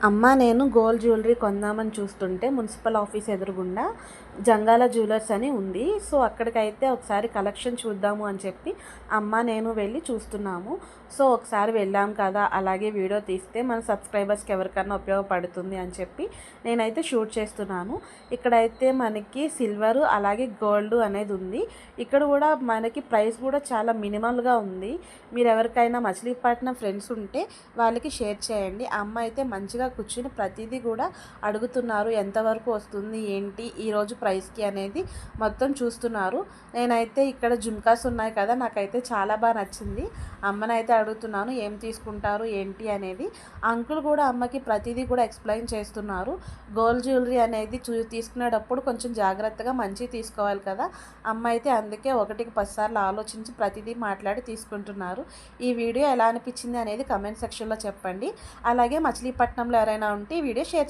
అమ్మ నేను gold jewellery కొందామని చూస్తుంటే మున్సిపల్ ఆఫీస్ ఎదురుగుండా జంగాల జ్యువెలర్స్ అని ఉంది. సో అక్కడికైతే ఒకసారి కలెక్షన్ చూద్దాము అని చెప్పి అమ్మ నేను వెళ్ళి చూస్తున్నాము. సో ఒకసారి వెళ్ళాం కదా, అలాగే వీడియో తీస్తే మన సబ్స్క్రైబర్స్కి ఎవరికన్నా ఉపయోగపడుతుంది అని చెప్పి నేనైతే షూట్ చేస్తున్నాను. ఇక్కడైతే మనకి సిల్వరు అలాగే గోల్డ్ అనేది ఉంది. ఇక్కడ కూడా మనకి ప్రైస్ కూడా చాలా మినిమల్గా ఉంది. మీరు ఎవరికైనా మచిలీపట్నం ఫ్రెండ్స్ ఉంటే వాళ్ళకి షేర్ చేయండి. అమ్మ అయితే మంచిగా కూర్చుని ప్రతిదీ కూడా అడుగుతున్నారు, ఎంతవరకు వస్తుంది ఏంటి ఈరోజు ప్రైస్కి అనేది మొత్తం చూస్తున్నారు. నేనైతే ఇక్కడ జుమ్కాస్ ఉన్నాయి కదా, నాకైతే చాలా బాగా నచ్చింది. అమ్మనైతే అడుగుతున్నాను ఏం తీసుకుంటారు ఏంటి అనేది. అంకుల్ కూడా అమ్మకి ప్రతిదీ కూడా ఎక్స్ప్లెయిన్ చేస్తున్నారు. గోల్డ్ జ్యువెలరీ అనేది తీసుకునేటప్పుడు కొంచెం జాగ్రత్తగా మంచి తీసుకోవాలి కదా. అమ్మ అయితే అందుకే 1-10 సార్లు ఆలోచించి ప్రతిదీ మాట్లాడి తీసుకుంటున్నారు. ఈ వీడియో ఎలా అనిపించింది అనేది కమెంట్ సెక్షన్లో చెప్పండి. అలాగే మచిలీపట్నంలో ఎవరైనా ఉంటే ఈ వీడియో షేర్ చేయండి.